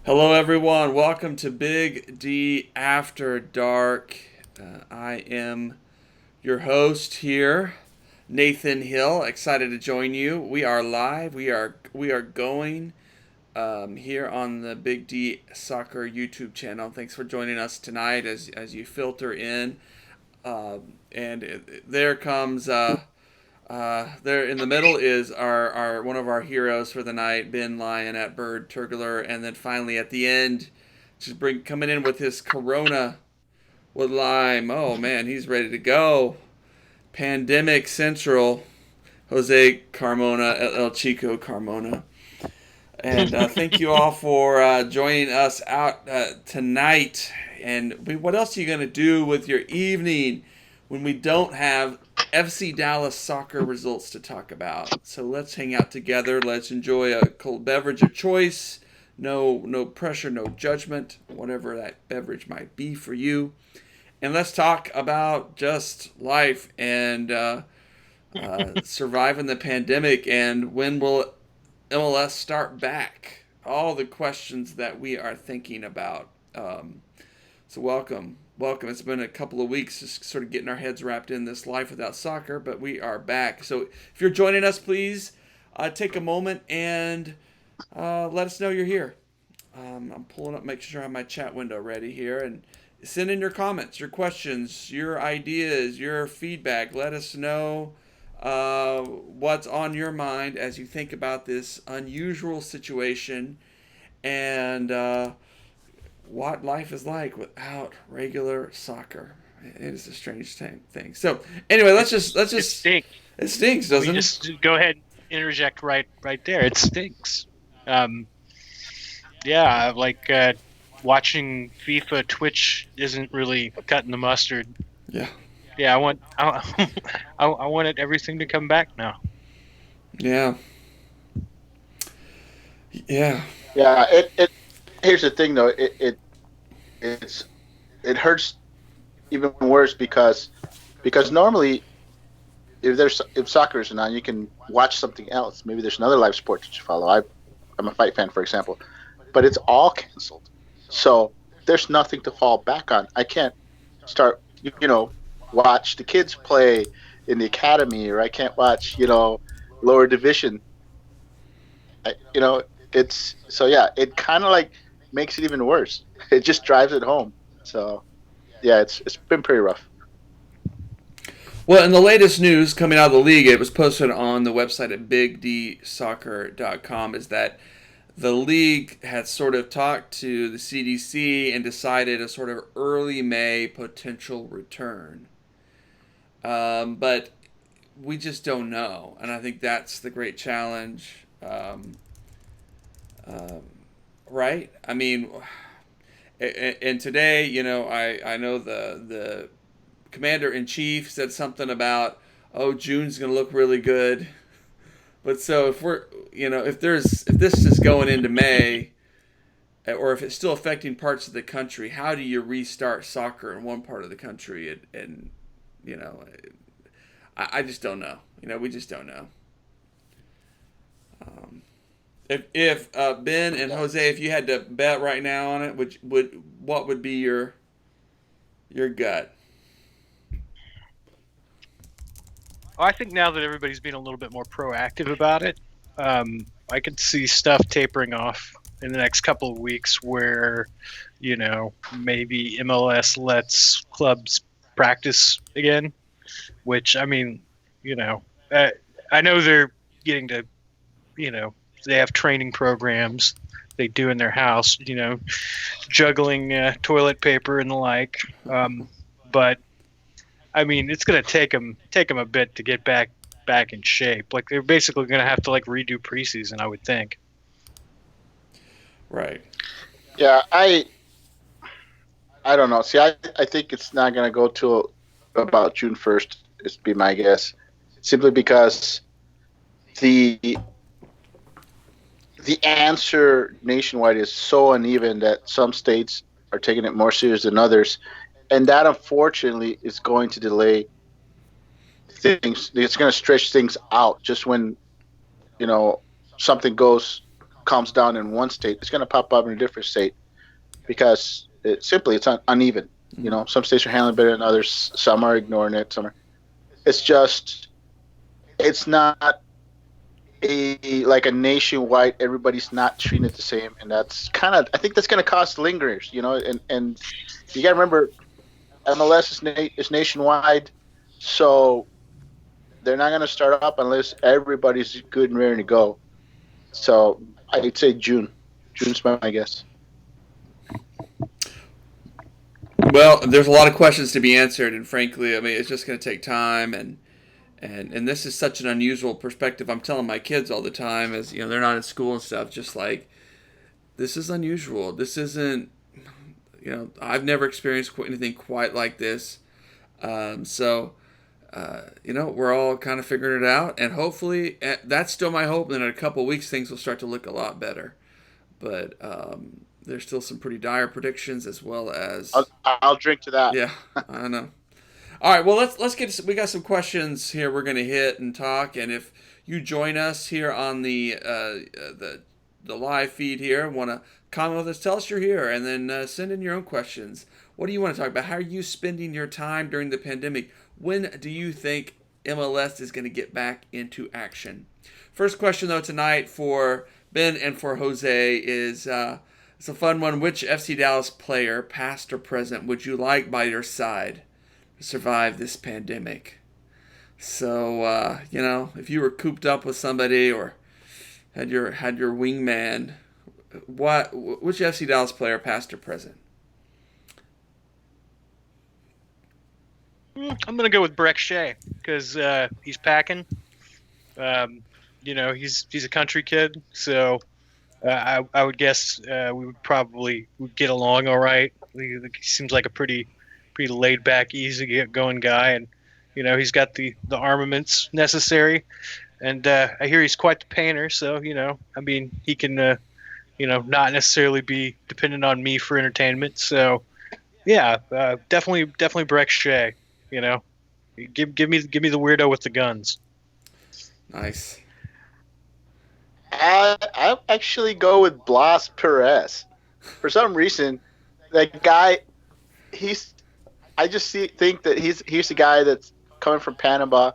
Hello, everyone. Welcome to Big D After Dark. I am your host here, Nathan Hill. Excited to join you. We are live. We are going here on the Big D Soccer YouTube channel. Thanks for joining us tonight as you filter in. There comes there in the middle is our one of our heroes for the night, Ben Lyon at Bird Turgler, and then finally at the end, just bring coming in with his Corona with lime. Oh man, he's ready to go. Pandemic Central, Jose Carmona, El Chico Carmona. And thank you all for joining us out tonight. And what else are you going to do with your evening when we don't have FC Dallas soccer results to talk about? So let's hang out together. Let's enjoy a cold beverage of choice. No pressure, no judgment, whatever that beverage might be for you. And let's talk about just life and surviving the pandemic and when will MLS start back? All the questions that we are thinking about. So welcome. It's been a couple of weeks just sort of getting our heads wrapped in this life without soccer, but we are back. So if you're joining us, please take a moment and let us know you're here. I'm pulling up, making sure I have my chat window ready here, and send in your comments, your questions, your ideas, your feedback. Let us know what's on your mind as you think about this unusual situation and what life is like without regular soccer. It is a strange thing. So anyway, It stinks. it stinks, Let me doesn't it? just go ahead and interject right there. It stinks. Um, yeah, like watching FIFA Twitch isn't really cutting the mustard. Yeah, Yeah, I wanted everything to come back now. yeah, yeah, Yeah, it here's the thing though, it's it hurts even worse because normally if soccer isn't on, you can watch something else. Maybe there's another live sport that you follow. I'm a fight fan, for example, but it's all canceled. So there's nothing to fall back on. I can't start watch the kids play in the academy, or I can't watch lower division. It's so yeah, it kind of like makes it even worse. It just drives it home. So yeah, it's been pretty rough. Well, in the latest news coming out of the league, it was posted on the website at bigdsoccer.com, is that the league had sort of talked to the CDC and decided a sort of early May potential return. But we just don't know. And I think that's the great challenge. Um, right? I mean, and today, I know the commander in chief said something about, oh, June's going to look really good. But so if we're, if this is going into May, or if it's still affecting parts of the country, how do you restart soccer in one part of the country? And you know, I just don't know. We just don't know. Um, if Ben and Jose, if you had to bet right now on it, would what would be your gut? I think now that everybody's being a little bit more proactive about it, I could see stuff tapering off in the next couple of weeks where, maybe MLS lets clubs practice again, which, I mean, you know, uh, I know they're getting to, you know, they have training programs they do in their house, juggling toilet paper and the like. But I mean, it's gonna take them a bit to get back in shape. Like they're basically gonna have to like redo preseason, I would think. Right. Yeah, I don't know. See, I think it's not gonna go till about June 1st. Is be my guess, simply because the the answer nationwide is so uneven that some states are taking it more serious than others, and that unfortunately is going to delay things. It's going to stretch things out. Just when you know something calms down in one state, it's going to pop up in a different state because it's uneven. You know, some states are handling better than others. Some are ignoring it. It's not like a nationwide. Everybody's not treating it the same, and I think that's going to cause lingers. You know, and you got to remember, MLS is nationwide, so they're not going to start up unless everybody's good and ready to go. So I'd say June. June's my guess. Well, there's a lot of questions to be answered, and frankly, I mean, it's just going to take time, and this is such an unusual perspective. I'm telling my kids all the time, as you know, they're not in school and stuff, just like, this is unusual. This isn't, you know, I've never experienced anything quite like this. So, you know, we're all kind of figuring it out, and hopefully, that's still my hope. And in a couple of weeks, things will start to look a lot better. But there's still some pretty dire predictions, as well as I'll drink to that. Yeah, I know. All right, well, let's get. We got some questions here. We're going to hit and talk, and if you join us here on the live feed here, want to comment with us, tell us you're here, and then send in your own questions. What do you want to talk about? How are you spending your time during the pandemic? When do you think MLS is going to get back into action? First question, though, tonight for Ben and for Jose is it's a fun one. Which FC Dallas player, past or present, would you like by your side to survive this pandemic? So, you know, if you were cooped up with somebody or had your wingman, which FC Dallas player, past or present? I'm gonna go with Breck Shea because he's packing. You know, he's a country kid, so I would guess we would get along all right. He seems like a pretty laid back, easy going guy, and you know he's got the armaments necessary. And I hear he's quite the painter, so you know, I mean, he can you know, not necessarily be dependent on me for entertainment. So yeah, definitely Breck Shea. You know, give me the weirdo with the guns. Nice. I actually go with Blas Perez. For some reason, that guy, think that he's the guy that's coming from Panama.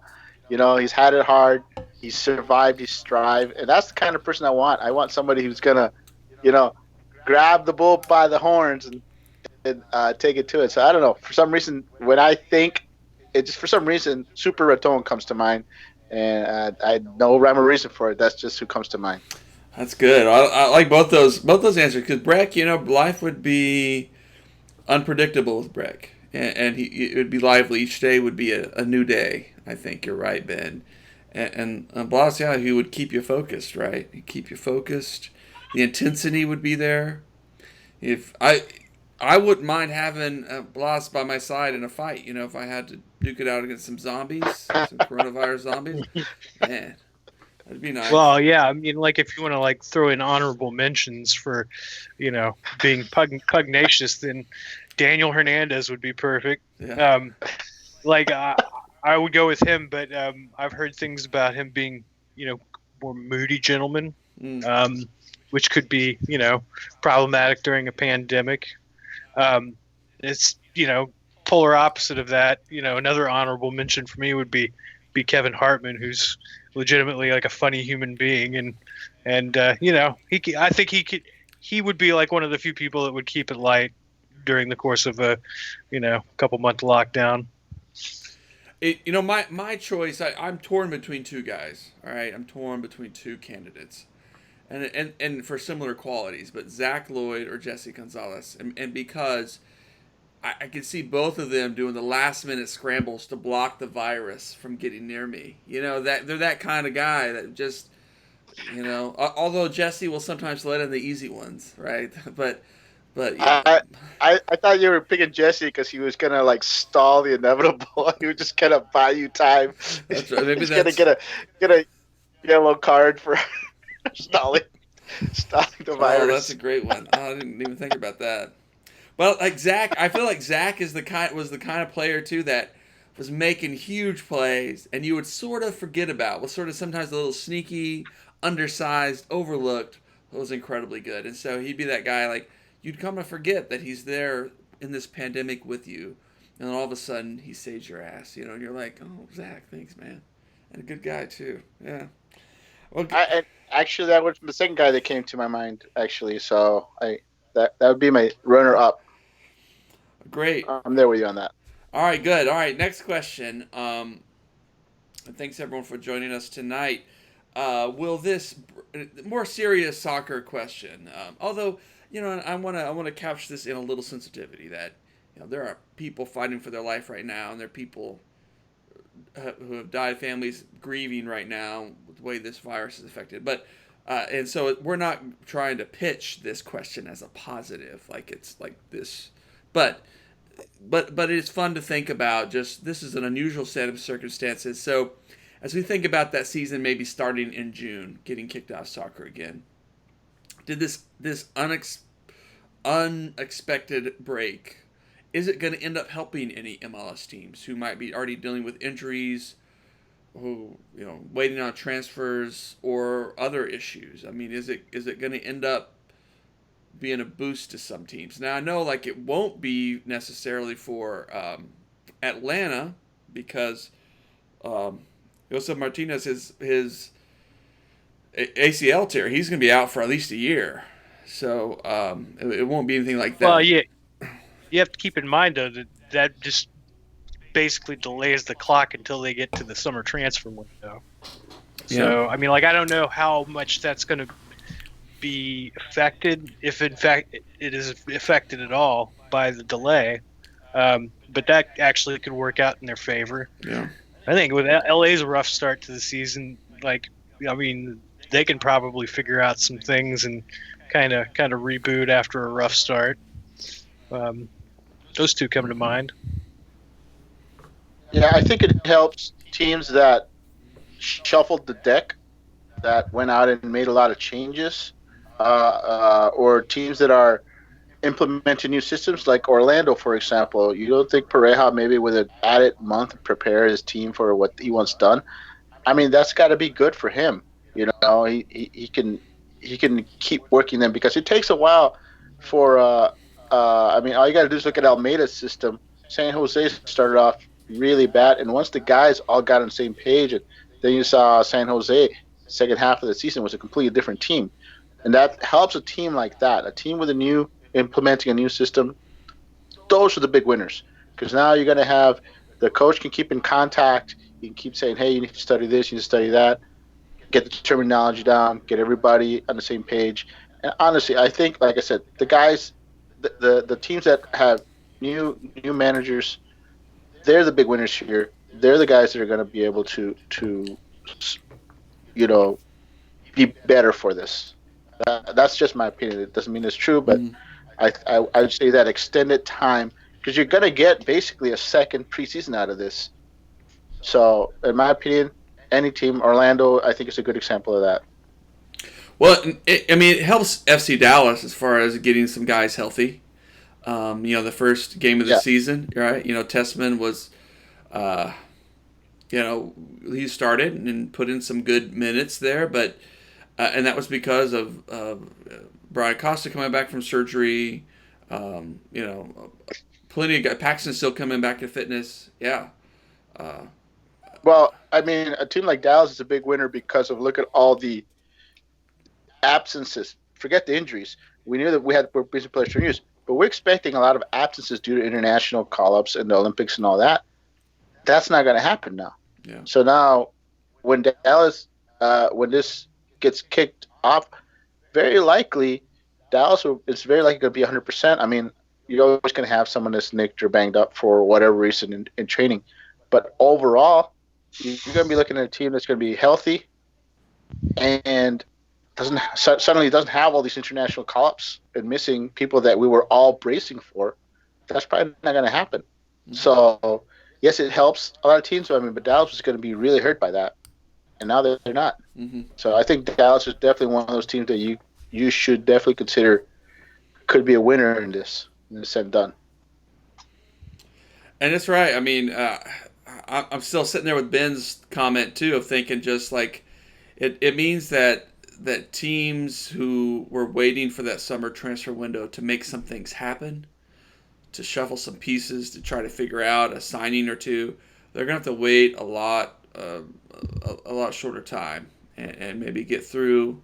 You know, he's had it hard. He's survived. He's strived, and that's the kind of person I want. I want somebody who's gonna, you know, grab the bull by the horns and take it to it. So I don't know. For some reason, when I think for some reason, Super Raton comes to mind, and I no rhyme or reason for it. That's just who comes to mind. That's good. I like both those answers because Breck, you know, life would be unpredictable with Breck, and it would be lively. Each day would be a new day. I think you're right, Ben. And Blas, yeah, he would keep you focused, right? He'd keep you focused. The intensity would be there. If I wouldn't mind having Blas by my side in a fight. You know, if I had to duke it out against some zombies, some coronavirus zombies, man, that'd be nice. Well, yeah, I mean, like if you want to like throw in honorable mentions for, you know, being pugnacious, then Daniel Hernandez would be perfect. Yeah. I would go with him, but I've heard things about him being, you know, more moody gentleman, which could be, you know, problematic during a pandemic. It's, you know, polar opposite of that. You know, another honorable mention for me would be Kevin Hartman, who's legitimately like a funny human being, and you know, I think he would be like one of the few people that would keep it light during the course of a, you know, couple month lockdown. You know, my choice, I'm torn between two guys. All right, I'm torn between two candidates, and for similar qualities, but Zach Lloyd or Jesse Gonzalez, and because I can see both of them doing the last minute scrambles to block the virus from getting near me. You know, that they're that kind of guy that just, you know, although Jesse will sometimes let in the easy ones, right? But yeah. I thought you were picking Jesse because he was gonna like stall the inevitable. He was just gonna buy you time. That's right. Maybe He's that's gonna get a yellow card for stalling the virus. Oh, that's a great one. Oh, I didn't even think about that. Well, like Zach, I feel like Zach was the kind of player too that was making huge plays, and you would sort of forget about. Was sort of sometimes a little sneaky, undersized, overlooked. was incredibly good. And so he'd be that guy, like, you'd come to forget that he's there in this pandemic with you. And then all of a sudden, he saves your ass, and you're like, oh, Zach, thanks, man. And a good guy, too. Yeah. Well, And actually, that was the second guy that came to my mind, actually. So that would be my runner-up. great. I'm there with you on that. All right, good. All right, next question. And thanks, everyone, for joining us tonight. Will this more serious soccer question? Although I want to couch this in a little sensitivity that there are people fighting for their life right now, and there are people who have died, families grieving right now with the way this virus is affected. But and so we're not trying to pitch this question as a positive, like it's like this, but it's fun to think about. Just this is an unusual set of circumstances. So as we think about that season maybe starting in June, getting kicked off soccer again, did this unexpected break, is it going to end up helping any MLS teams who might be already dealing with injuries, who waiting on transfers or other issues? I mean, is it going to end up being a boost to some teams? Now I know like it won't be necessarily for Atlanta because Josef Martinez his ACL tear, he's going to be out for at least a year, so it won't be anything like that. Well, yeah, you have to keep in mind though that just basically delays the clock until they get to the summer transfer window. So I mean, like, I don't know how much that's going to be affected, if in fact it is affected at all by the delay. But that actually could work out in their favor. Yeah. I think with LA's a rough start to the season, like, I mean, they can probably figure out some things and kind of reboot after a rough start. Those two come to mind. Yeah, I think it helps teams that shuffled the deck, that went out and made a lot of changes, or teams that are implementing new systems, like Orlando, for example. You don't think Pareja maybe with an added month prepare his team for what he wants done? I mean, that's got to be good for him. He can keep working them, because it takes a while for. I mean, all you got to do is look at Almeida's system. San Jose started off really bad, and once the guys all got on the same page, and then you saw San Jose second half of the season was a completely different team, and that helps a team like that, a team with implementing a new system. Those are the big winners, because now you're going to have the coach can keep in contact. You can keep saying, hey, you need to study this, you need to study that, get the terminology down, get everybody on the same page. And honestly, I think, like I said, the guys, the teams that have new managers, they're the big winners here. They're the guys that are going to be able to be better for this. That's just my opinion. It doesn't mean it's true, but I would say that extended time, because you're going to get basically a second preseason out of this. So, in my opinion, any team, Orlando, I think is a good example of that. Well, it helps FC Dallas as far as getting some guys healthy. The first game of the season, right? Tessman was, he started and put in some good minutes there, but and that was because of Brian Costa coming back from surgery. Plenty of guys. Paxton's still coming back to fitness. Yeah. Well, I mean, a team like Dallas is a big winner because of, look at all the absences. Forget the injuries. We knew that we're busy players for news, but we're expecting a lot of absences due to international call-ups and the Olympics and all that. That's not going to happen now. Yeah. So now, when Dallas, when this gets kicked off, very likely it's very likely going to be 100%. I mean, you're always going to have someone that's nicked or banged up for whatever reason in training, but overall, you're going to be looking at a team that's going to be healthy and suddenly doesn't have all these international call-ups and missing people that we were all bracing for. That's probably not going to happen. Mm-hmm. So, yes, it helps a lot of teams. But Dallas was going to be really hurt by that, and now they're not. Mm-hmm. So I think Dallas is definitely one of those teams that you should definitely consider could be a winner in this said and done. And that's right. I mean, I'm still sitting there with Ben's comment too, of thinking just like it means that that teams who were waiting for that summer transfer window to make some things happen, to shuffle some pieces, to try to figure out a signing or two, they're gonna have to wait a lot shorter time and maybe get through.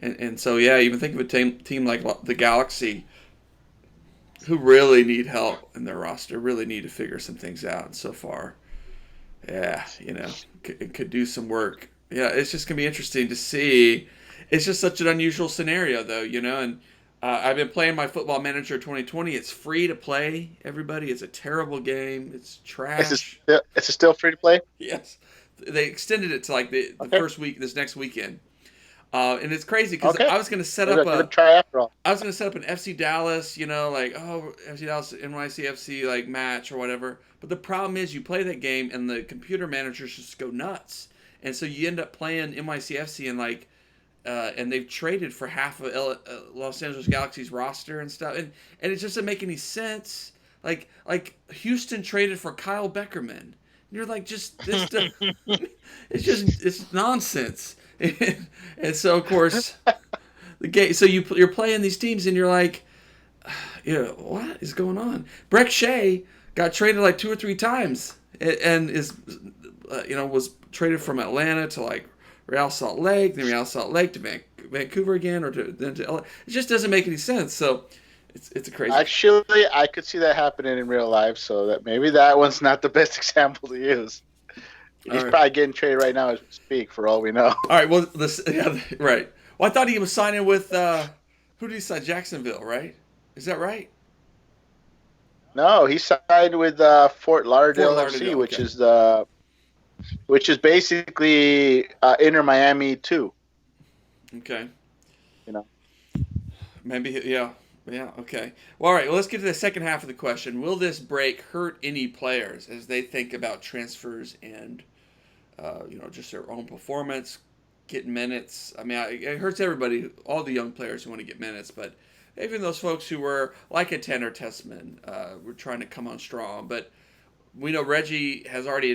And so yeah, even think of a team like the Galaxy, who really need help in their roster, really need to figure some things out. And so far, yeah, it could do some work. Yeah, it's just gonna be interesting to see. It's just such an unusual scenario, though, and I've been playing my Football Manager 2020. It's free to play. Everybody, it's a terrible game. It's trash. It's still free to play. Yes, they extended it to like the Okay. first week, this next weekend, and it's crazy because Okay. I was gonna set Maybe up I'll give it a. a try after all. I was gonna set up an FC Dallas, like FC Dallas NYCFC like match or whatever. But the problem is you play that game and the computer managers just go nuts, and so you end up playing NYCFC and they've traded for half of Los Angeles Galaxy's roster and stuff, and it just doesn't make any sense. Like Houston traded for Kyle Beckerman. And you're like, just this, it's nonsense. And so of course the game. So you're playing these teams and you're like, what is going on? Breck Shea got traded like 2 or 3 times and is was traded from Atlanta to like Real Salt Lake, then Real Salt Lake to Vancouver again, or then to LA. It just doesn't make any sense. So it's a crazy. Actually, I could see that happening in real life, so that maybe that one's not the best example to use. He's probably getting traded right now as we speak, for all we know. All right. Well, right. Well, I thought he was signing with who did he sign? Jacksonville, right? Is that right? No, he signed with Fort Lauderdale FC, which is basically Inter Miami too. Okay. You know. Maybe, yeah. Yeah, okay. Well, all right, well, let's get to the second half of the question. Will this break hurt any players as they think about transfers and, just their own performance, getting minutes? I mean, it hurts everybody, all the young players who want to get minutes, but even those folks who were, like a Tanner Tessman, were trying to come on strong. But we know Reggie Cannon has already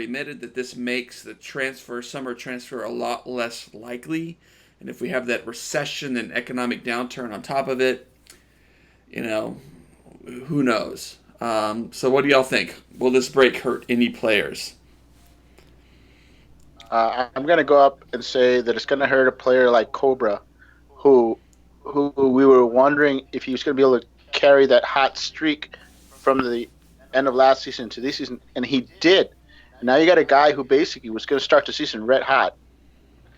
admitted that this makes the summer transfer, a lot less likely. And if we have that recession and economic downturn on top of it, who knows? So what do y'all think? Will this break hurt any players? I'm going to go up and say that it's going to hurt a player like Cobra, who we were wondering if he was going to be able to carry that hot streak from the end of last season to this season, and he did. And now you got a guy who basically was going to start the season red hot,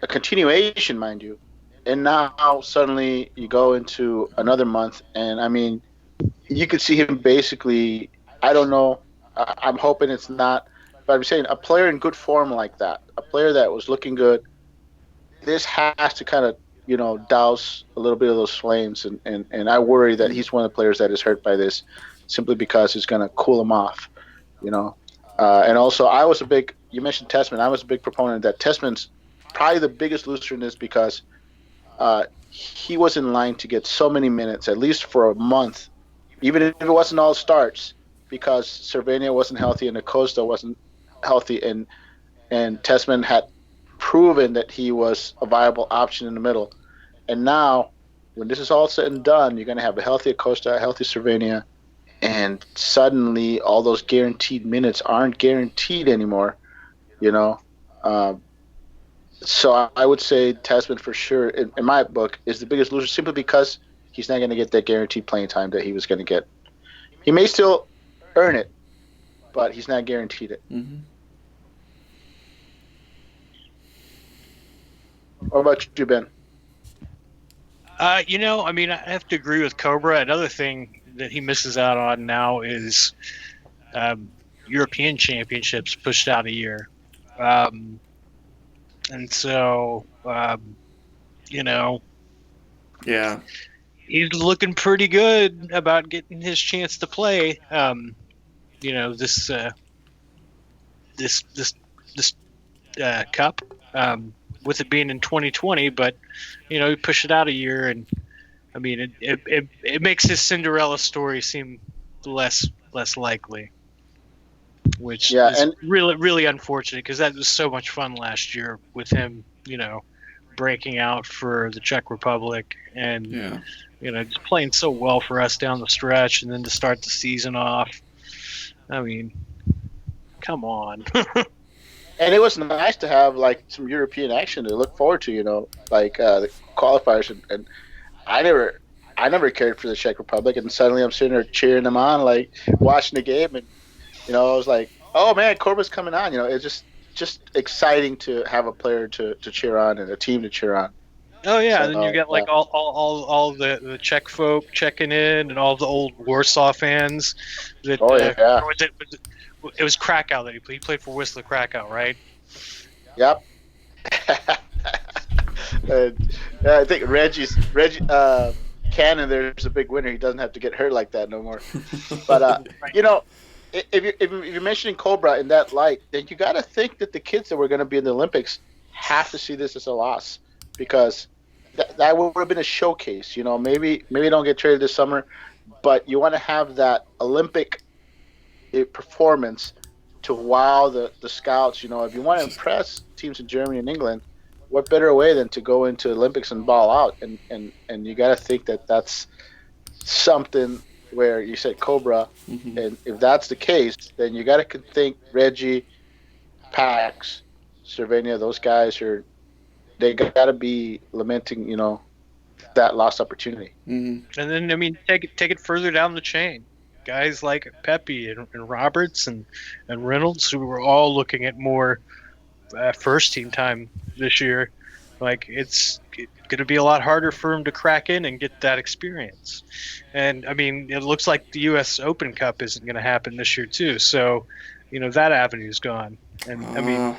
a continuation, mind you, and now suddenly you go into another month, and I mean, you could see him basically. I don't know. I'm hoping it's not, but I'm saying a player in good form like that, a player that was looking good. This has to kind of douse a little bit of those flames, and I worry that he's one of the players that is hurt by this, simply because it's going to cool him off, And also, you mentioned Tessman. I was a big proponent that Tessman's probably the biggest loser in this because he was in line to get so many minutes, at least for a month, even if it wasn't all starts, because Cervenia wasn't healthy and Acosta wasn't healthy, and Tessman had proven that he was a viable option in the middle. And now, when this is all said and done, you're going to have a healthy Acosta, a healthy Cervenia, and suddenly all those guaranteed minutes aren't guaranteed anymore, So I would say Tessman for sure, in my book, is the biggest loser simply because he's not going to get that guaranteed playing time that he was going to get. He may still earn it, but he's not guaranteed it. Mm-hmm. What about you, Ben? I have to agree with Cobra. Another thing that he misses out on now is European Championships pushed out a year. And so, Yeah. he's looking pretty good about getting his chance to play. This cup, with it being in 2020, but he pushed it out a year, and I mean it makes his Cinderella story seem less likely, which is and really really unfortunate because that was so much fun last year with him, breaking out for the Czech Republic, and Yeah. just playing so well for us down the stretch, and then to start the season off. I mean, come on. And it was nice to have like some European action to look forward to. Like the qualifiers, and I never cared for the Czech Republic, and suddenly I'm sitting there cheering them on, like watching the game, and I was like, oh man, Corba's coming on. It's just exciting to have a player to cheer on and a team to cheer on. Oh yeah, So, and then you get like all the Czech folk checking in, and all the old Warsaw fans. That, it was Krakow that he played for Wisla Krakow, right? Yep. And, I think Reggie Cannon there's a big winner. He doesn't have to get hurt like that no more. But if you're mentioning Cobra in that light, then you got to think that the kids that were going to be in the Olympics have to see this as a loss, because that would have been a showcase. Maybe don't get traded this summer, but you want to have that Olympic performance to wow the scouts. If you want to impress teams in Germany and England, what better way than to go into Olympics and ball out? And you got to think that that's something where you said Cobra, and if that's the case, then you got to think Reggie, Pax, Cervenia, those guys they got to be lamenting, that lost opportunity. And then take it further down the chain. Guys like Pepe and Roberts and Reynolds, who were all looking at more first team time this year. Like, it's going to be a lot harder for him to crack in and get that experience. And it looks like the U.S. Open Cup isn't going to happen this year too. So, that avenue's gone. And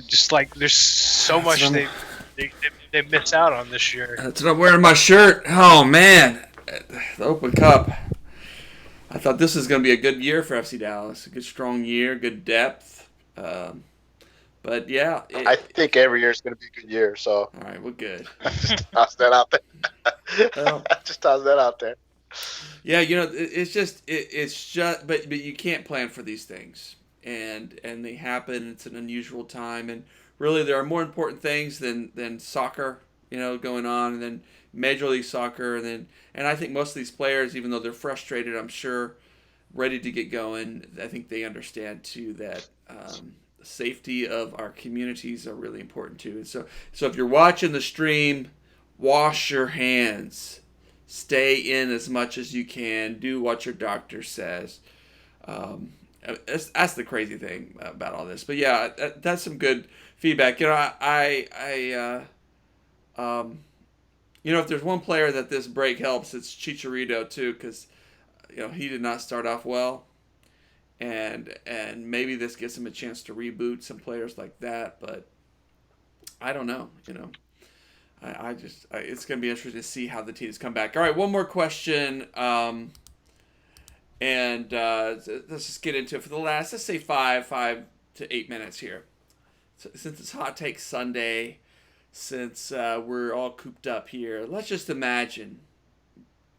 just like there's so much they miss out on this year. That's what I'm wearing my shirt. Oh man, the Open Cup. I thought this was going to be a good year for FC Dallas. A good, strong year, good depth. But yeah. I think every year is going to be a good year. So. All right, we're good. Just toss that out there. Just toss that out there. Yeah, it's just, but you can't plan for these things. And they happen. It's an unusual time. And really, there are more important things than soccer, going on, and then Major League Soccer, and I think most of these players, even though they're frustrated, I'm sure, ready to get going, I think they understand too that the safety of our communities are really important too. And so if you're watching the stream, wash your hands, stay in as much as you can, do what your doctor says. That's the crazy thing about all this. But yeah, that's some good feedback. If there's one player that this break helps, it's Chicharito too, because he did not start off well, and maybe this gives him a chance to reboot some players like that. But I don't know. It's going to be interesting to see how the teams come back. All right, one more question, and let's just get into it for the last, let's say 5 to 8 minutes here. So, since it's Hot Take Sunday. Since we're all cooped up here, let's just imagine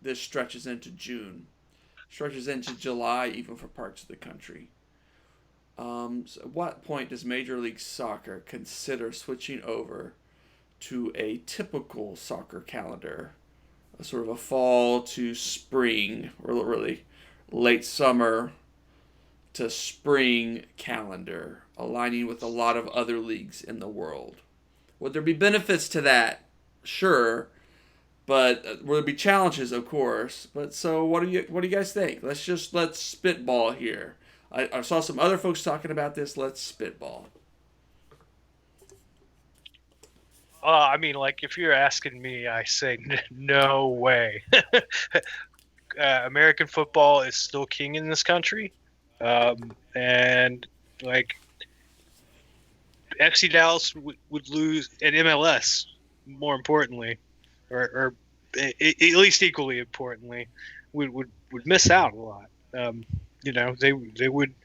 this stretches into June, stretches into July, even for parts of the country. So at what point does Major League Soccer consider switching over to a typical soccer calendar, a sort of a fall to spring, or really late summer to spring calendar, aligning with a lot of other leagues in the world? Would there be benefits to that? Sure, but will there be challenges? Of course. But so, what do you guys think? Let's spitball here. I saw some other folks talking about this. Let's spitball. If you're asking me, I say no way. American football is still king in this country, and FC Dallas would lose, and MLS, more importantly, or at least equally importantly, would miss out a lot. They would,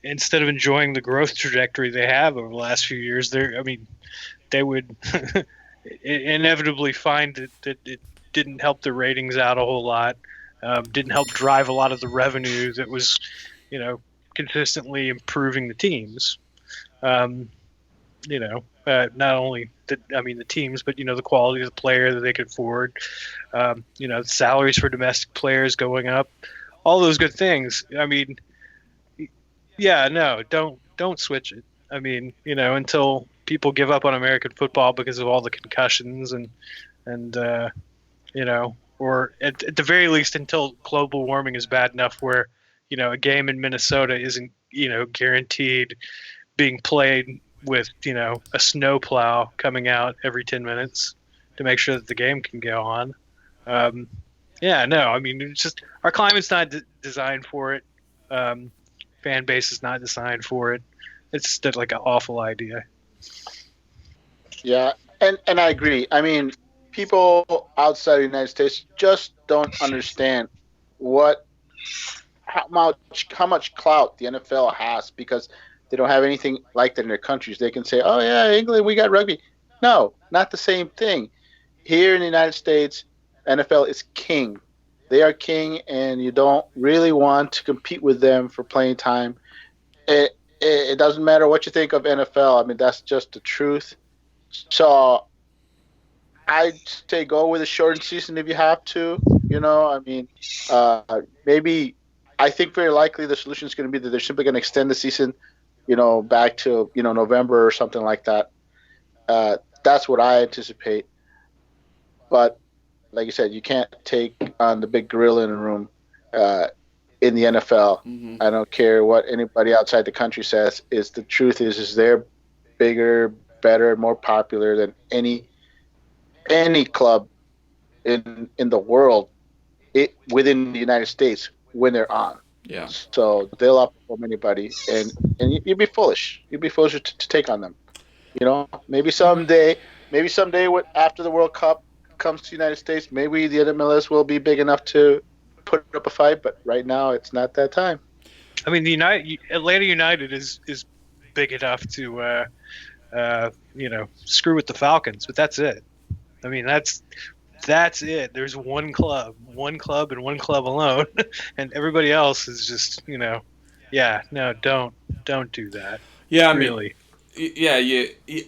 instead of enjoying the growth trajectory they have over the last few years, they would inevitably find that it didn't help the ratings out a whole lot, didn't help drive a lot of the revenue that was, consistently improving the teams. not only the teams, but the quality of the player that they could afford. Salaries for domestic players going up, all those good things. I mean, yeah, no, don't switch it. I mean, until people give up on American football because of all the concussions and or at the very least until global warming is bad enough where a game in Minnesota isn't guaranteed being played with a snowplow coming out every 10 minutes to make sure that the game can go on. Yeah, no, I mean, it's just our climate's not designed for it. Fan base is not designed for it. It's just like an awful idea. Yeah, and I agree. I mean, people outside the United States just don't understand how much clout the NFL has because they don't have anything like that in their countries. They can say, "Oh yeah, England, we got rugby." No, not the same thing. Here in the United States, NFL is king. They are king, and you don't really want to compete with them for playing time. It doesn't matter what you think of NFL. I mean, that's just the truth. So I'd say go with a shortened season if you have to. I mean, maybe I think very likely the solution is going to be that they're simply going to extend the season, back to November or something like that. That's what I anticipate. But like you said, you can't take on the big gorilla in the room in the NFL. Mm-hmm. I don't care what anybody outside the country says. The truth is they're bigger, better, more popular than any club in the world within the United States when they're on. Yeah. So they'll outperform anybody, and you'd be foolish. You'd be foolish to take on them. Maybe someday after the World Cup comes to the United States, maybe the MLS will be big enough to put up a fight. But right now, it's not that time. I mean, Atlanta United is big enough to screw with the Falcons, but that's it. I mean, that's it. There's one club and one club alone, and everybody else is just, yeah, no, don't do that. Yeah, really.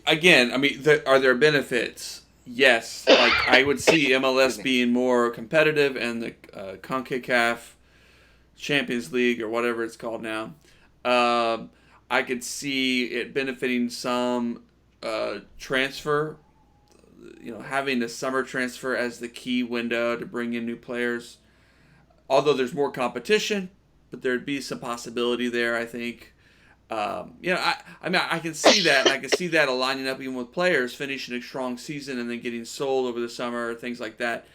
Again, I mean, are there benefits? Yes. Like, I would see MLS being more competitive and the CONCACAF Champions League or whatever it's called now. I could see it benefiting some transfer, having the summer transfer as the key window to bring in new players. Although there's more competition, but there'd be some possibility there, I think. I can see that, and I can see that aligning up even with players finishing a strong season and then getting sold over the summer, things like that,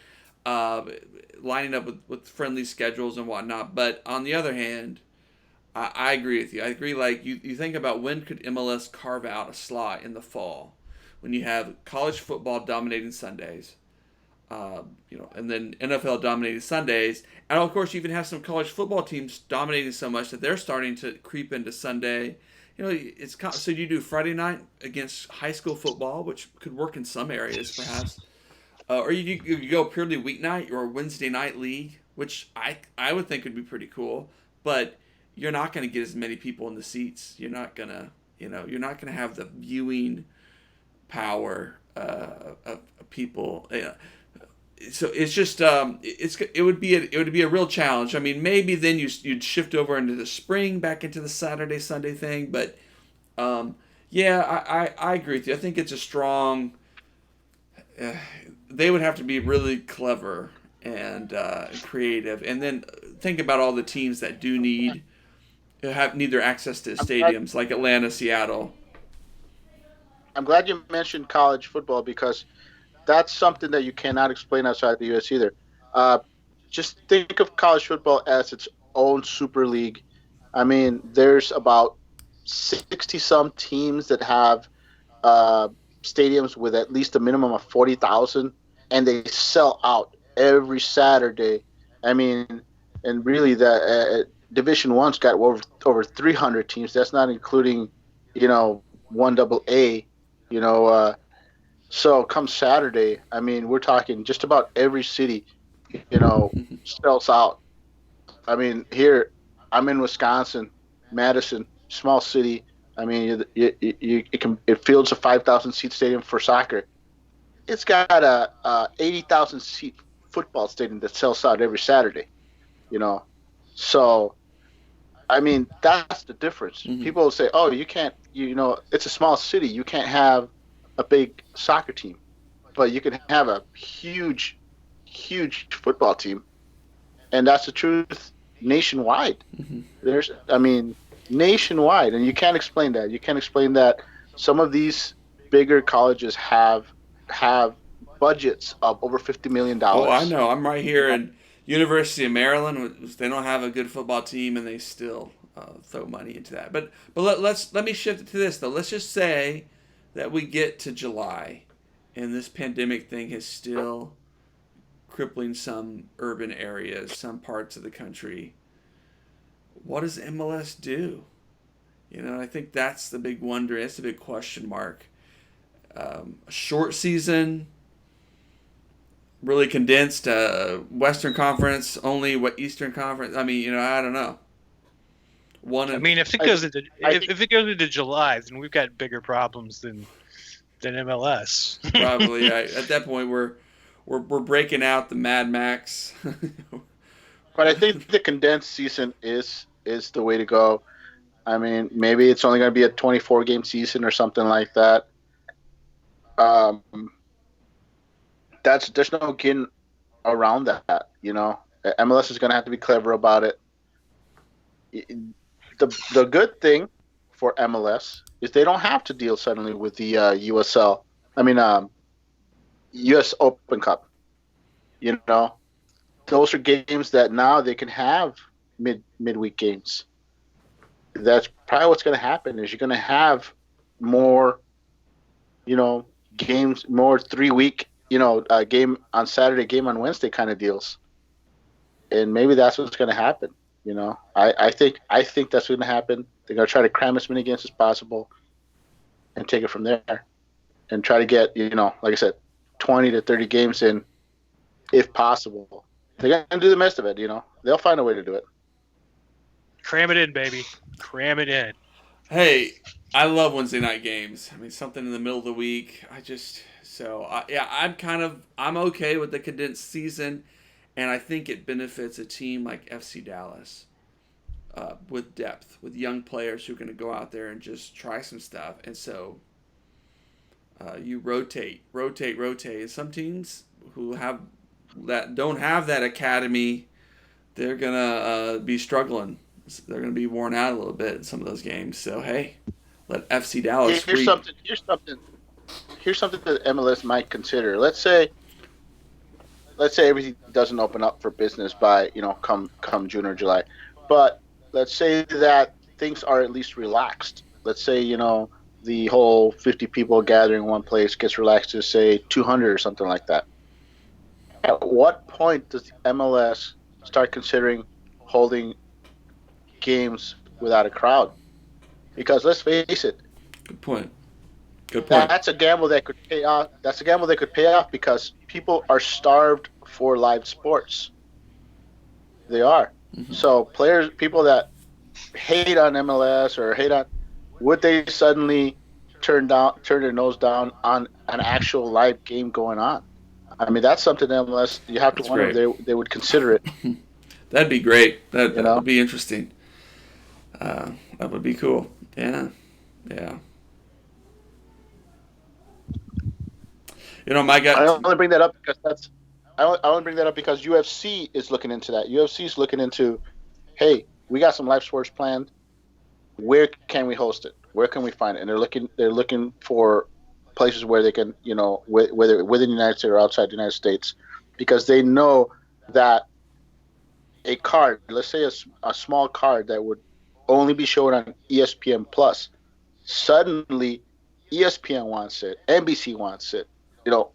lining up with friendly schedules and whatnot. But on the other hand, I agree with you. I agree, like, you think about when could MLS carve out a slot in the fall when you have college football dominating Sundays, and then NFL dominating Sundays. And, of course, you even have some college football teams dominating so much that they're starting to creep into Sunday. So you do Friday night against high school football, which could work in some areas, perhaps. Or you go purely weeknight or Wednesday night league, which I would think would be pretty cool. But you're not going to get as many people in the seats. You're not going to have the viewing power of people. So it's just it would be a real challenge. I mean, maybe then you'd shift over into the spring, back into the Saturday Sunday thing. But I agree with you. I think it's a strong. They would have to be really clever and creative, and then think about all the teams that do need their access to stadiums like Atlanta, Seattle. I'm glad you mentioned college football because that's something that you cannot explain outside the U.S. either. Just think of college football as its own super league. I mean, there's about 60-some teams that have stadiums with at least a minimum of 40,000, and they sell out every Saturday. I mean, and really, the Division I's got over 300 teams. That's not including, 1AA. So come Saturday, I mean, we're talking just about every city, sells out. I mean, here, I'm in Wisconsin, Madison, small city. I mean, it fields a 5,000 seat stadium for soccer. It's got a 80,000 seat football stadium that sells out every Saturday. You know, so I mean that's the difference. Mhm. People will say, "Oh, you can't. It's a small city. You can't have a big soccer team, but you can have a huge, huge football team." And that's the truth nationwide. Mhm. Nationwide, and you can't explain that. You can't explain that some of these bigger colleges have budgets of over $50 million. Oh, I know. I'm right here in University of Maryland. They don't have a good football team, and they still throw money into that. But let me shift it to this though. Let's just say that we get to July, and this pandemic thing is still crippling some urban areas, some parts of the country. What does MLS do? I think that's the big wonder. That's the big question mark. A short season, really condensed. Western Conference only. What Eastern Conference? I mean, I don't know. I mean, if it goes into July, then we've got bigger problems than MLS. Probably at that point we're breaking out the Mad Max. But I think the condensed season is the way to go. I mean, maybe it's only going to be a 24 game season or something like that. There's no getting around that. MLS is going to have to be clever about it. The good thing for MLS is they don't have to deal suddenly with the USL. I mean, US Open Cup. Those are games that now they can have midweek games. That's probably what's going to happen. Is you're going to have more, games, more 3-week, game on Saturday, game on Wednesday kind of deals, and maybe that's what's going to happen. I think that's what's going to happen. They're going to try to cram as many games as possible, and take it from there, and try to get like I said, 20 to 30 games in, if possible. They're going to do the best of it. They'll find a way to do it. Cram it in, baby. Cram it in. Hey, I love Wednesday night games. I mean, something in the middle of the week. I'm okay with the condensed season, and I think it benefits a team like FC Dallas with depth, with young players who are going to go out there and just try some stuff. And so you rotate. Some teams who don't have that academy, they're gonna be struggling. They're going to be worn out a little bit in some of those games. So hey, let FC Dallas. Here's something that MLS might consider. Let's say everything doesn't open up for business by come June or July, but let's say that things are at least relaxed. Let's say the whole 50 people gathering in one place gets relaxed to say 200 or something like that. At what point does MLS start considering holding games without a crowd? Because let's face it. Good point. That's a gamble that could pay off. Because people are starved for live sports. They are. Mm-hmm. So people that hate on MLS or would they suddenly turn their nose down on an actual live game going on? I mean, that's something MLS you have to wonder if they would consider it. That'd be great. That would be interesting. That would be cool. Yeah. My gut. I only bring that up because UFC is looking into that. UFC is looking into, hey, we got some live sports planned. Where can we host it? Where can we find it? And they're looking for places where they can, whether within the United States or outside the United States, because they know that a card, let's say a small card that would only be shown on ESPN Plus, suddenly ESPN wants it, NBC wants it,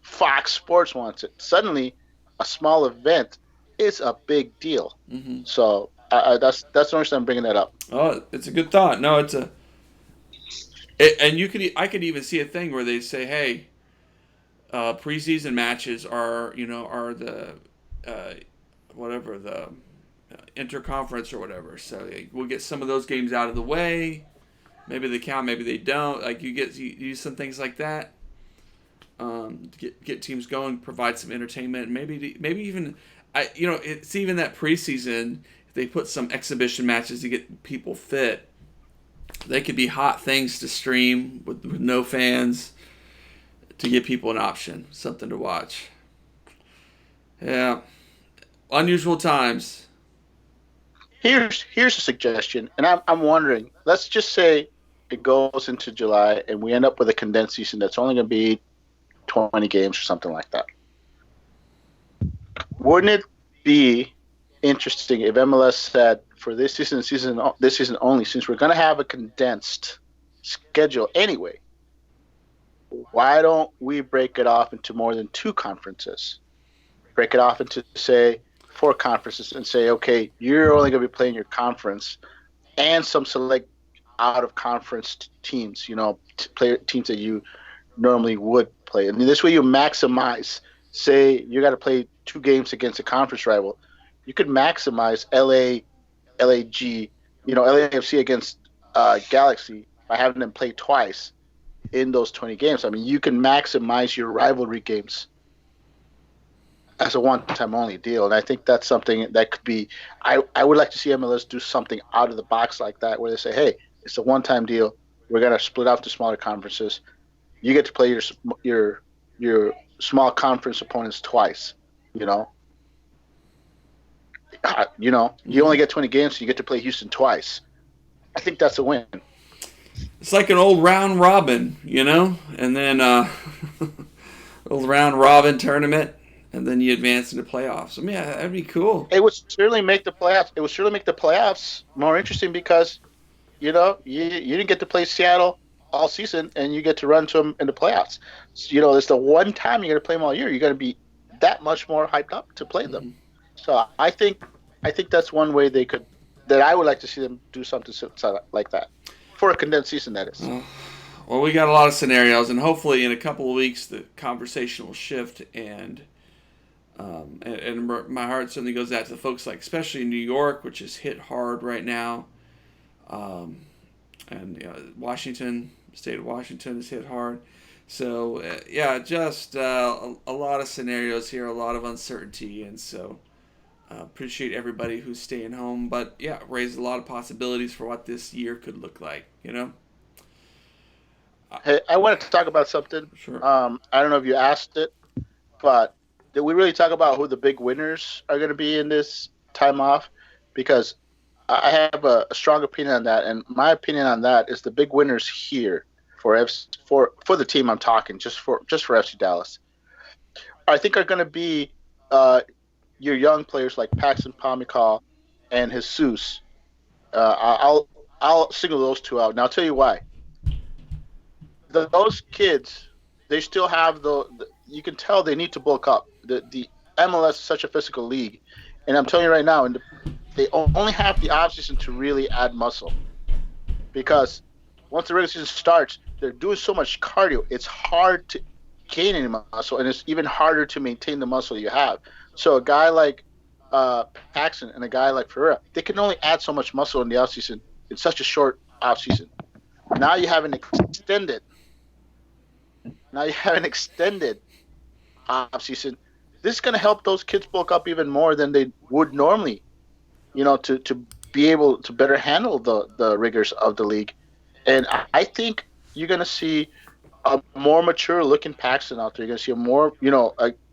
Fox Sports wants it. Suddenly, a small event is a big deal. Mm-hmm. So that's the only reason I'm bringing that up. Oh, it's a good thought. No, and I could even see a thing where they say, hey, preseason matches are the whatever the interconference or whatever. So we'll get some of those games out of the way, Maybe they count, maybe they don't. Like you use some things like that. Get teams going, provide some entertainment. Maybe even it's even that preseason. If they put some exhibition matches to get people fit, they could be hot things to stream with no fans to give people an option, something to watch. Yeah, unusual times. Here's a suggestion, and I'm wondering. Let's just say it goes into July, and we end up with a condensed season that's only going to be 20 games or something like that. Wouldn't it be interesting if MLS said for this season only, since we're going to have a condensed schedule anyway, why don't we break it off into more than 2 conferences? Break it off into, say, 4 conferences and say, okay, you're only going to be playing your conference and some select out-of-conference teams, teams that you normally would play. And this way you maximize, say you got to play 2 games against a conference rival. You could maximize LAFC against Galaxy by having them play twice in those 20 games. I mean, you can maximize your rivalry games as a one-time only deal. And I think that's something that could be – I would like to see MLS do something out of the box like that where they say, hey, it's a one-time deal. We're going to split off to smaller conferences. You get to play your small conference opponents twice, you only get 20 games, so you get to play Houston twice. I think that's a win. It's like an old round robin, and then old round robin tournament, and then you advance into playoffs. I mean, yeah, that'd be cool. It would certainly make the playoffs. It would certainly make the playoffs more interesting because, you didn't get to play Seattle all season, and you get to run to them in the playoffs. So, it's the one time you're going to play them all year. You're going to be that much more hyped up to play them. So I think that's one way that I would like to see them do something like that for a condensed season. That is. Well, we got a lot of scenarios, and hopefully in a couple of weeks the conversation will shift, and my heart certainly goes out to the folks especially in New York, which is hit hard right now, and Washington, state of Washington is hit hard. So just a lot of scenarios here, a lot of uncertainty, and so. Appreciate everybody who's staying home, but raised a lot of possibilities for what this year could look like. Hey, I wanted to talk about something. Sure. I don't know if you asked it, but did we really talk about who the big winners are going to be in this time off? Because I have a strong opinion on that, and my opinion on that is the big winners here for the team I'm talking, just for FC Dallas, I think are going to be your young players like Paxton Pomykal and Jesus. I'll single those 2 out, and I'll tell you why. Those kids, they still have you can tell they need to bulk up. The MLS is such a physical league, and I'm telling you right now, they only have the offseason to really add muscle, because once the regular season starts, they're doing so much cardio. It's hard to gain any muscle, and it's even harder to maintain the muscle you have. So a guy like Paxton and a guy like Ferreira, they can only add so much muscle in the offseason in such a short offseason. Now you have an extended offseason. This is going to help those kids bulk up even more than they would normally, to be able to better handle the rigors of the league. And I think you're going to see a more mature-looking Paxton out there. You're going to see a more,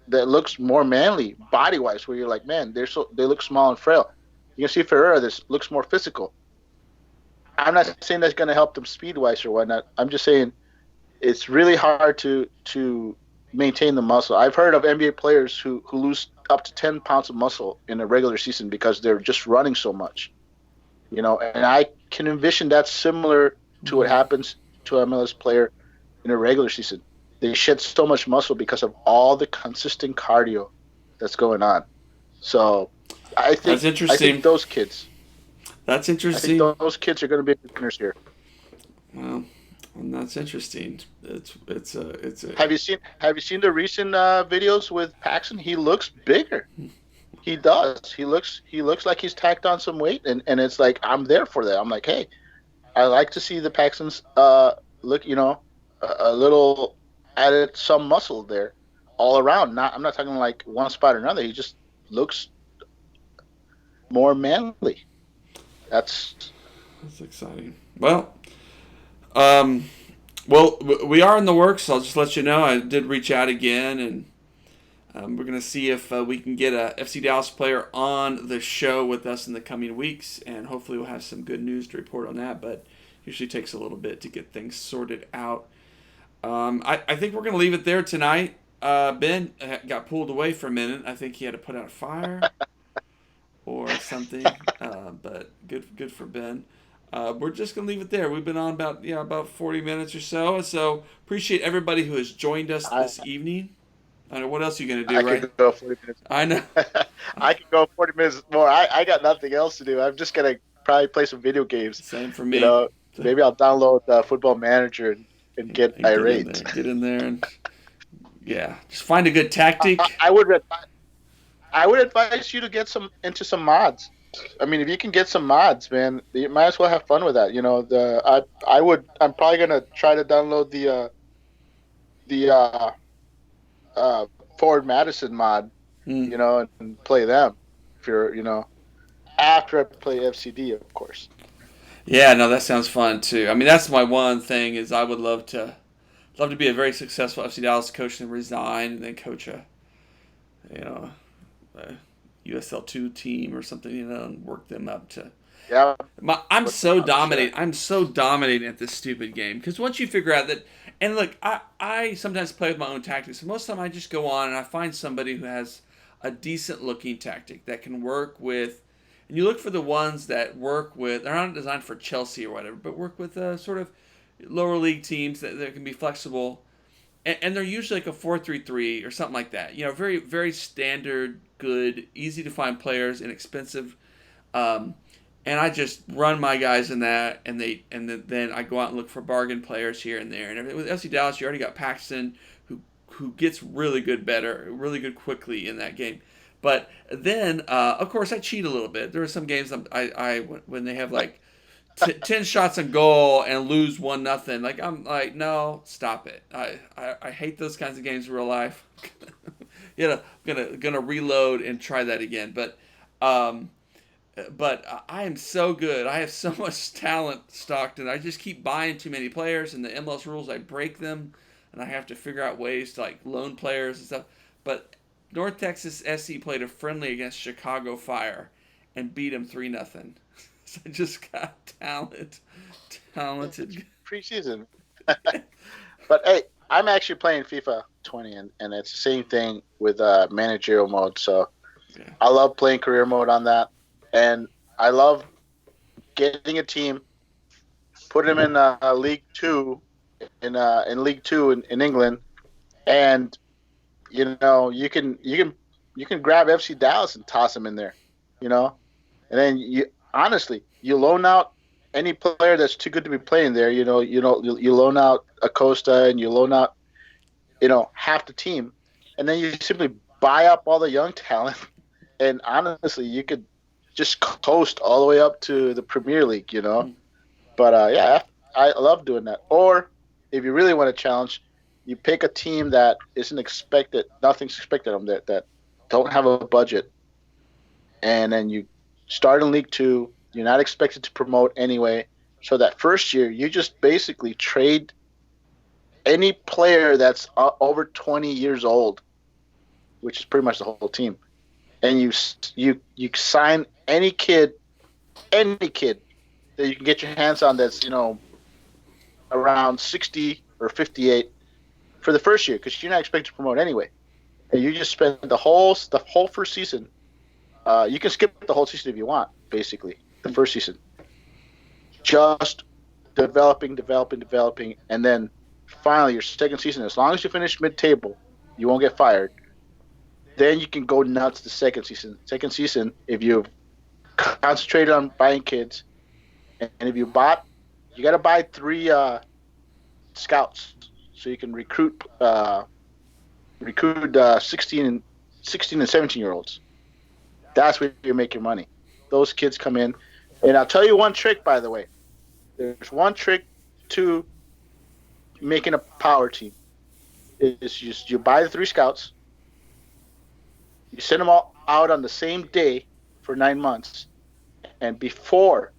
that looks more manly body-wise, where you're like, man, they look small and frail. You can see Ferreira, this looks more physical. I'm not saying that's going to help them speed-wise or whatnot. I'm just saying it's really hard to maintain the muscle. I've heard of NBA players who lose up to 10 pounds of muscle in a regular season because they're just running so much. And I can envision that similar to what happens to an MLS player in a regular season. They shed so much muscle because of all the consistent cardio that's going on. So I think that's interesting. I think those kids. That's interesting. I think those kids are going to be winners here. Well, that's interesting. It's Have you seen the recent videos with Paxton? He looks bigger. He does. He looks like he's tacked on some weight, and it's like I'm there for that. I'm like, hey, I like to see the Paxtons look, a little added some muscle there all around. I'm not talking like one spot or another. He just looks more manly. That's exciting. Well, we are in the works. I'll just let you know. I did reach out again, and we're going to see if we can get a FC Dallas player on the show with us in the coming weeks, and hopefully we'll have some good news to report on that, but usually takes a little bit to get things sorted out. I think we're going to leave it there tonight. Ben got pulled away for a minute. I think he had to put out a fire or something, but good for Ben. We're just going to leave it there. We've been on about 40 minutes or so, so appreciate everybody who has joined us this evening. I know what else are you going to do, right? I could go 40 minutes. I know. I could go 40 minutes more. I got nothing else to do. I'm just going to probably play some video games. Same for me. Maybe I'll download Football Manager and get irate. Get in there and just find a good tactic. I would advise you to get into some mods. I mean, if you can get some mods, man, you might as well have fun with that. I'm probably gonna try to download the Forward Madison mod, and play them. If you're, after I play FCD, of course. Yeah, no, that sounds fun too. I mean, that's my one thing is I would love to be a very successful FC Dallas coach and resign and then coach a USL2 team or something, and work them up to. Yeah. I'm so dominating at this stupid game because once you figure out that, and look, I sometimes play with my own tactics. Most of the time, I just go on and I find somebody who has a decent looking tactic that can work with. And you look for the ones that work with. They're not designed for Chelsea or whatever, but work with sort of lower league teams that can be flexible. And they're usually like a 4-3-3 or something like that. Very, very standard, good, easy to find players, inexpensive. And I just run my guys in that, and then I go out and look for bargain players here and there. And with FC Dallas, you already got Paxton, who gets really good quickly in that game. But then, of course, I cheat a little bit. There are some games I when they have like 10 shots on goal and lose 1-0. Like I'm like, no, stop it. I hate those kinds of games in real life. Gonna reload and try that again. But I am so good. I have so much talent, Stockton. I just keep buying too many players, and the MLS rules, I break them, and I have to figure out ways to like loan players and stuff. But North Texas SC played a friendly against Chicago Fire and beat them 3-0. So I just got talented. Preseason. But hey, I'm actually playing FIFA 20, and it's the same thing with managerial mode. So I love playing career mode on that, and I love getting a team, put them in League Two, in League Two in England, and you can grab FC Dallas and toss them in there, and then you loan out any player that's too good to be playing there. You loan out Acosta and you loan out, half the team, and then you simply buy up all the young talent, and honestly, you could just coast all the way up to the Premier League, But I love doing that. Or if you really want to challenge, you pick a team that nothing's expected of them, that don't have a budget, and then you start in League Two. You're not expected to promote anyway. So that first year, you just basically trade any player that's over 20 years old, which is pretty much the whole team, and you sign any kid that you can get your hands on that's around 60 or 58 for the first year, because you're not expected to promote anyway, and you just spend the whole first season. You can skip the whole season if you want, basically the first season, just developing, and then finally your second season, as long as you finish mid-table, you won't get fired. Then you can go nuts the second season. Second season, if you've concentrated on buying kids, and if you got to buy 3 scouts so you can recruit 16 and 17-year-olds. That's where you make your money. Those kids come in, and I'll tell you one trick, by the way. there's one trick to making a power team. It's just you buy the 3 scouts, you send them all out on the same day for 9 months, and before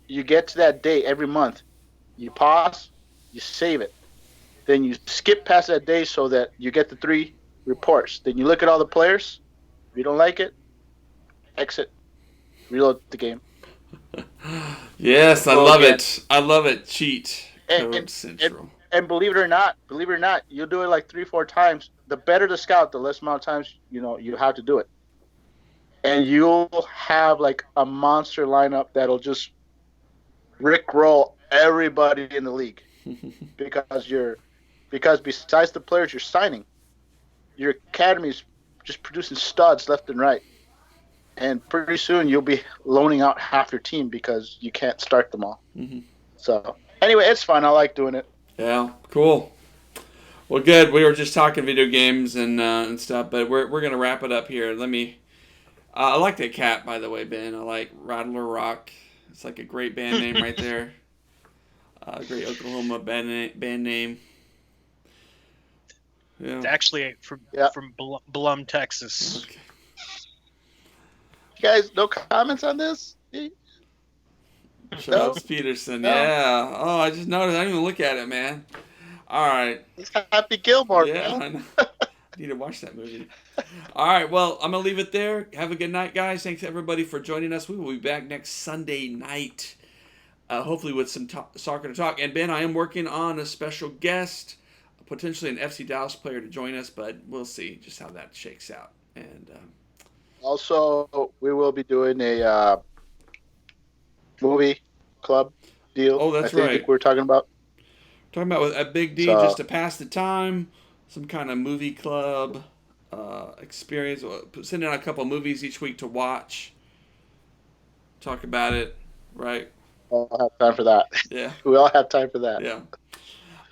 you get to that day every month, you pause, you save it, then you skip past that day so that you get the 3 reports. Then you look at all the players. If you don't like it, exit, reload the game. Yes, I Go love again. it. I love it. Cheat And- Code Central. And believe it or not, you'll do it like 3-4 times. The better the scout, the less amount of times you have to do it. And you'll have like a monster lineup that'll just rickroll everybody in the league because besides the players you're signing, your academy's just producing studs left and right. And pretty soon you'll be loaning out half your team because you can't start them all. Mhm. So anyway, it's fun. I like doing it. Yeah, cool. Well, good. We were just talking video games and stuff, but we're gonna wrap it up here. Let me. I like that cat, by the way, Ben. I like Rattler Rock. It's like a great band name right there. Great Oklahoma band name. Yeah. It's actually from Blum, Texas. Okay. You guys, no comments on this? Charles Peterson. No. Yeah. Oh, I just noticed. I didn't even look at it, man. All right. It's Happy Gilmore, Yeah, man. I know. I need to watch that movie. All right, well, I'm going to leave it there. Have a good night, guys. Thanks, everybody, for joining us. We will be back next Sunday night, hopefully with some soccer to talk. And, Ben, I am working on a special guest, potentially an FC Dallas player to join us, but we'll see just how that shakes out. And Also, we will be doing a movie club deal. Oh, that's I think right. we're talking about. talking about with a Big D, So- just to pass the time, some kind of movie club experience. Send out a couple movies each week to watch. Talk about it, right? We'll have time for that. Yeah, We all have time for that. yeah.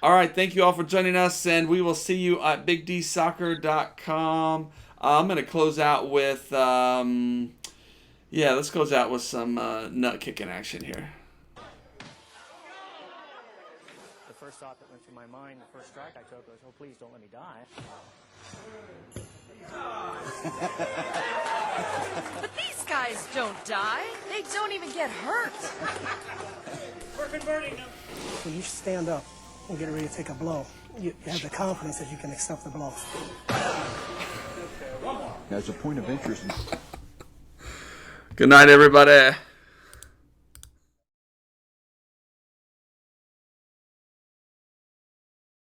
All right, thank you all for joining us, and we will see you at BigDSoccer.com. I'm going to close out with, let's close out with some nut kicking action here. The first thought that went through my mind, the first strike I took was, oh, please don't let me die. But these guys don't die. They don't even get hurt. When you stand up and get ready to take a blow, you have the confidence that you can accept the blow. As a point of interest. Good night, everybody.